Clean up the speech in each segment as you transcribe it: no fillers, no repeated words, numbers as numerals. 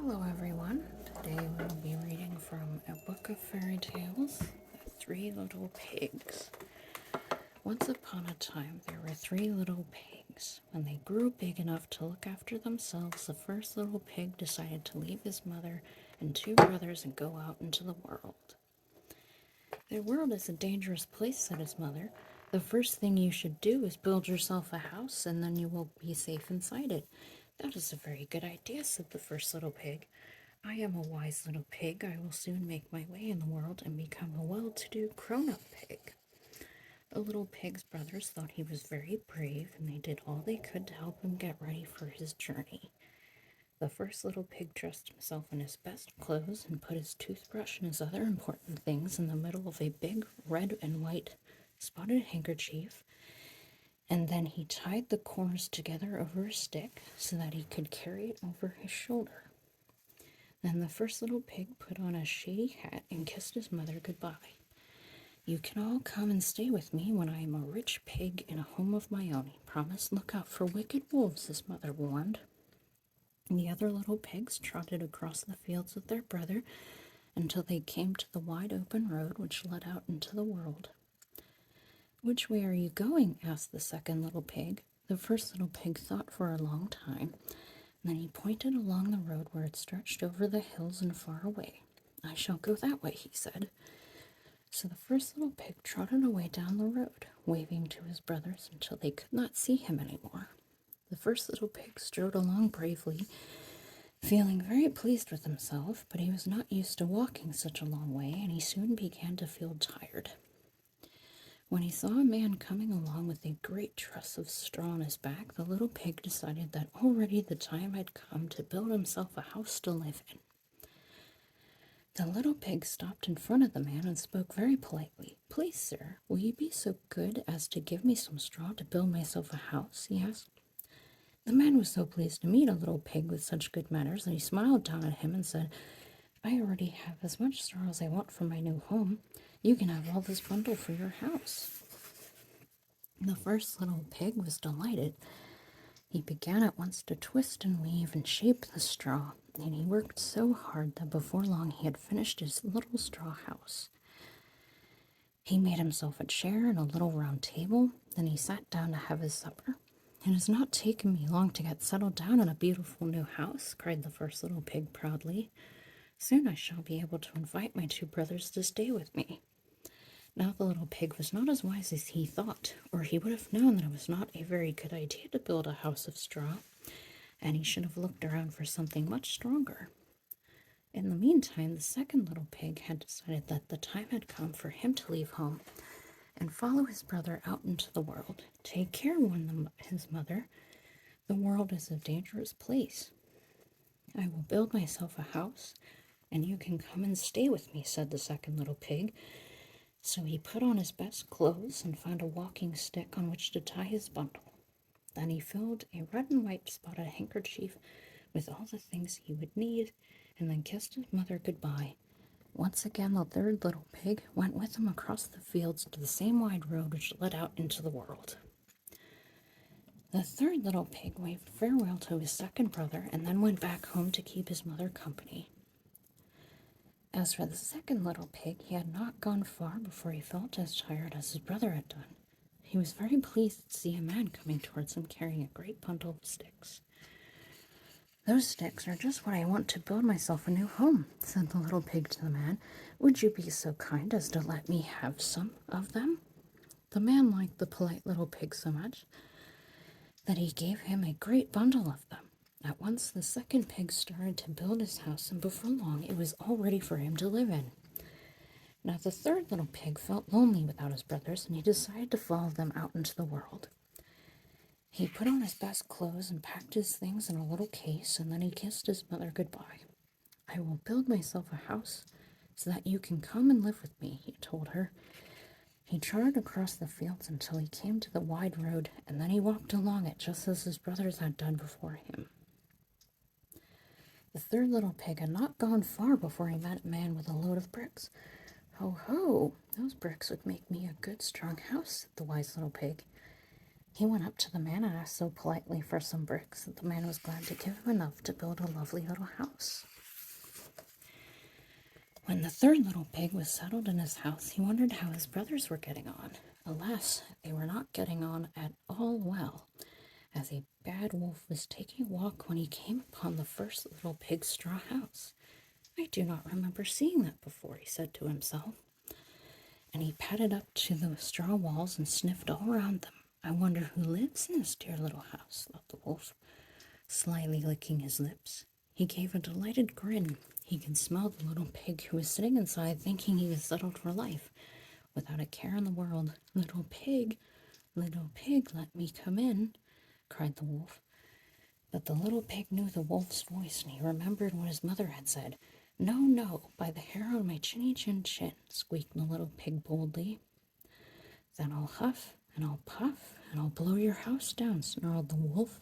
Hello everyone. Today we will be reading from a book of fairy tales, The Three Little Pigs. Once upon a time there were three little pigs. When they grew big enough to look after themselves, the first little pig decided to leave his mother and two brothers and go out into the world. The world is a dangerous place, said his mother. The first thing you should do is build yourself a house, and then you will be safe inside it. That is a very good idea, said the first little pig. I am a wise little pig. I will soon make my way in the world and become a well-to-do grown-up pig. The little pig's brothers thought he was very brave, and they did all they could to help him get ready for his journey. The first little pig dressed himself in his best clothes and put his toothbrush and his other important things in the middle of a big red and white spotted handkerchief, and then he tied the corners together over a stick so that he could carry it over his shoulder. Then the first little pig put on a shady hat and kissed his mother goodbye. You can all come and stay with me when I am a rich pig in a home of my own. He promised. Look out for wicked wolves, his mother warned. The other little pigs trotted across the fields with their brother until they came to the wide open road which led out into the world. Which way are you going? Asked the second little pig. The first little pig thought for a long time. Then he pointed along the road where it stretched over the hills and far away. I shall go that way, he said. So the first little pig trotted away down the road, waving to his brothers until they could not see him anymore. The first little pig strode along bravely, feeling very pleased with himself, but he was not used to walking such a long way, and he soon began to feel tired. When he saw a man coming along with a great truss of straw on his back, the little pig decided that already the time had come to build himself a house to live in. The little pig stopped in front of the man and spoke very politely. Please, sir, will you be so good as to give me some straw to build myself a house? He asked. The man was so pleased to meet a little pig with such good manners that he smiled down at him and said, I already have as much straw as I want for my new home. You can have all this bundle for your house. The first little pig was delighted. He began at once to twist and weave and shape the straw, and he worked so hard that before long he had finished his little straw house. He made himself a chair and a little round table, then he sat down to have his supper. It has not taken me long to get settled down in a beautiful new house, cried the first little pig proudly. Soon I shall be able to invite my two brothers to stay with me. Now the little pig was not as wise as he thought, or he would have known that it was not a very good idea to build a house of straw, and he should have looked around for something much stronger. In the meantime, the second little pig had decided that the time had come for him to leave home and follow his brother out into the world. Take care, warned his mother. The world is a dangerous place. I will build myself a house, and you can come and stay with me, said the second little pig. So he put on his best clothes and found a walking stick on which to tie his bundle. Then he filled a red and white spotted handkerchief with all the things he would need, and then kissed his mother goodbye. Once again, the third little pig went with him across the fields to the same wide road which led out into the world. The third little pig waved farewell to his second brother and then went back home to keep his mother company. As for the second little pig, he had not gone far before he felt as tired as his brother had done. He was very pleased to see a man coming towards him carrying a great bundle of sticks. Those sticks are just what I want to build myself a new home, said the little pig to the man. Would you be so kind as to let me have some of them? The man liked the polite little pig so much that he gave him a great bundle of them. At once the second pig started to build his house, and before long it was all ready for him to live in. Now the third little pig felt lonely without his brothers, and he decided to follow them out into the world. He put on his best clothes and packed his things in a little case, and then he kissed his mother goodbye. I will build myself a house so that you can come and live with me, he told her. He trotted across the fields until he came to the wide road, and then he walked along it just as his brothers had done before him. The third little pig had not gone far before he met a man with a load of bricks. Ho, ho, those bricks would make me a good strong house, said the wise little pig. He went up to the man and asked so politely for some bricks that the man was glad to give him enough to build a lovely little house. When the third little pig was settled in his house, he wondered how his brothers were getting on. Alas, they were not getting on at all well, as a bad wolf was taking a walk when he came upon the first little pig's straw house. I do not remember seeing that before, he said to himself, and he padded up to the straw walls and sniffed all around them. I wonder who lives in this dear little house, thought the wolf, slyly licking his lips. He gave a delighted grin. He could smell the little pig who was sitting inside thinking he was settled for life, without a care in the world. Little pig, let me come in, cried the wolf. But the little pig knew the wolf's voice, and he remembered what his mother had said. No, no, by the hair on my chinny chin chin, squeaked the little pig boldly. Then I'll huff, and I'll puff, and I'll blow your house down, snarled the wolf.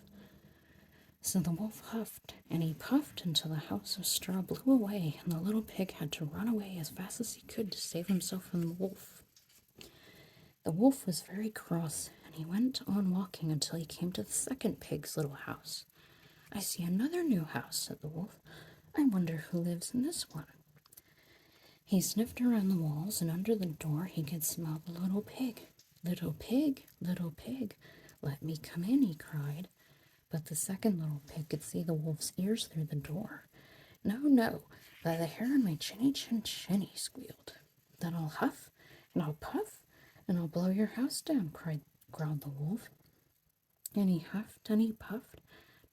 So the wolf huffed, and he puffed until the house of straw blew away, and the little pig had to run away as fast as he could to save himself from the wolf. The wolf was very cross, and he went on walking until he came to the second pig's little house. I see another new house, said the wolf. I wonder who lives in this one. He sniffed around the walls, and under the door he could smell the little pig. Little pig, let me come in, he cried. But the second little pig could see the wolf's ears through the door. No, no, by the hair on my chinny chin chin, he squealed. Then I'll huff, and I'll puff, and I'll blow your house down, growled the wolf. And he huffed and he puffed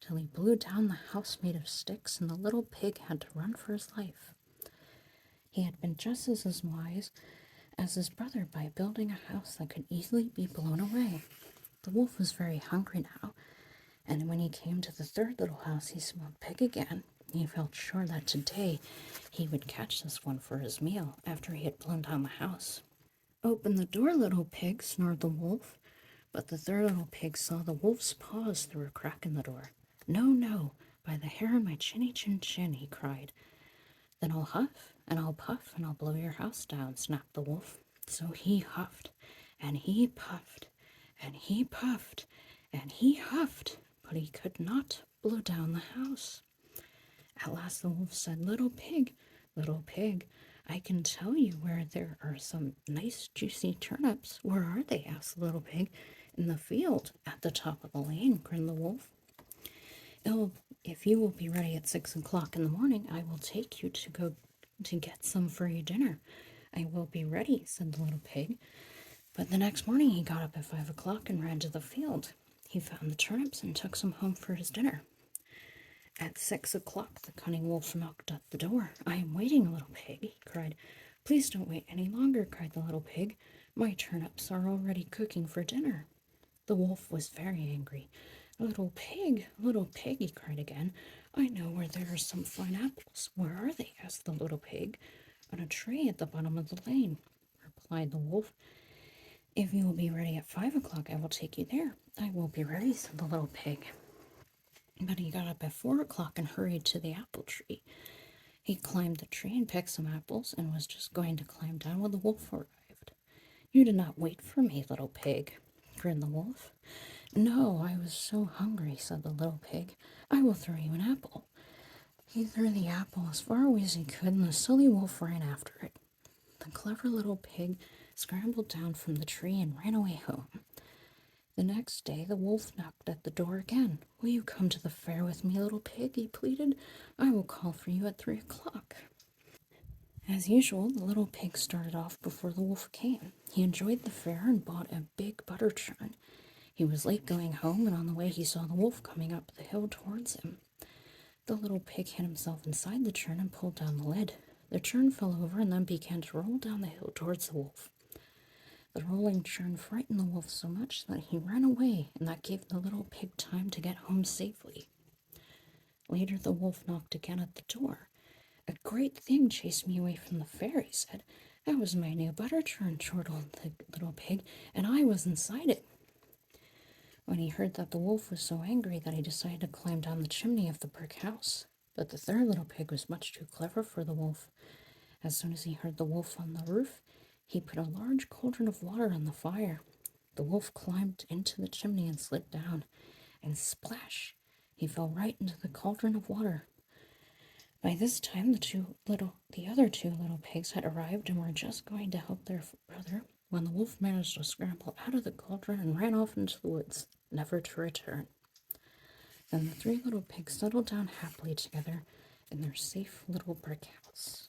till he blew down the house made of sticks, and the little pig had to run for his life. He had been just as wise as his brother by building a house that could easily be blown away. The wolf was very hungry now, and when he came to the third little house, he smelled pig again. He felt sure that today he would catch this one for his meal after he had blown down the house. Open the door, little pig, snarled the wolf. But the third little pig saw the wolf's paws through a crack in the door. No, no, by the hair on my chinny chin chin, he cried. Then I'll huff, and I'll puff, and I'll blow your house down, snapped the wolf. So he huffed, and he puffed, and he puffed, and he huffed, but he could not blow down the house. At last the wolf said, little pig, I can tell you where there are some nice juicy turnips. Where are they? Asked the little pig. In the field at the top of the lane, grinned the wolf. If you will be ready at 6 o'clock in the morning, I will take you to go to get some for your dinner. I will be ready, said the little pig. But the next morning he got up at 5 o'clock and ran to the field. He found the turnips and took some home for his dinner. At 6 o'clock the cunning wolf knocked at the door. I am waiting, little pig, he cried. Please don't wait any longer, cried the little pig. My turnips are already cooking for dinner. The wolf was very angry. Little pig, he cried again. I know where there are some fine apples. Where are they? Asked the little pig. On a tree at the bottom of the lane, replied the wolf. If you will be ready at 5 o'clock, I will take you there. I will be ready, said the little pig. But he got up at 4 o'clock and hurried to the apple tree. He climbed the tree and picked some apples and was just going to climb down when the wolf arrived. You did not wait for me, little pig, grinned the wolf. No, I was so hungry, said the little pig. I will throw you an apple. He threw the apple as far away as he could, and the silly wolf ran after it. The clever little pig scrambled down from the tree and ran away home. The next day the wolf knocked at the door again. Will you come to the fair with me, little pig? He pleaded. I will call for you at 3 o'clock. As usual, the little pig started off before the wolf came. He enjoyed the fair and bought a big butter churn. He was late going home, and on the way he saw the wolf coming up the hill towards him. The little pig hid himself inside the churn and pulled down the lid. The churn fell over and then began to roll down the hill towards the wolf. The rolling churn frightened the wolf so much that he ran away, and that gave the little pig time to get home safely. Later the wolf knocked again at the door. A great thing chased me away from the fair, he said. That was my new butter churn, chortled the little pig, and I was inside it. When he heard that, the wolf was so angry that he decided to climb down the chimney of the brick house. But the third little pig was much too clever for the wolf. As soon as he heard the wolf on the roof, he put a large cauldron of water on the fire. The wolf climbed into the chimney and slid down, and splash! He fell right into the cauldron of water. By this time, the other two little pigs had arrived and were just going to help their brother when the wolf managed to scramble out of the cauldron and ran off into the woods, never to return. Then the three little pigs settled down happily together in their safe little brick house.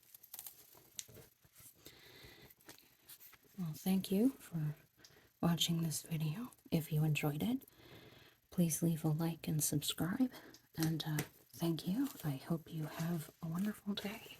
Well, thank you for watching this video. If you enjoyed it, please leave a like and subscribe. And thank you. I hope you have a wonderful day.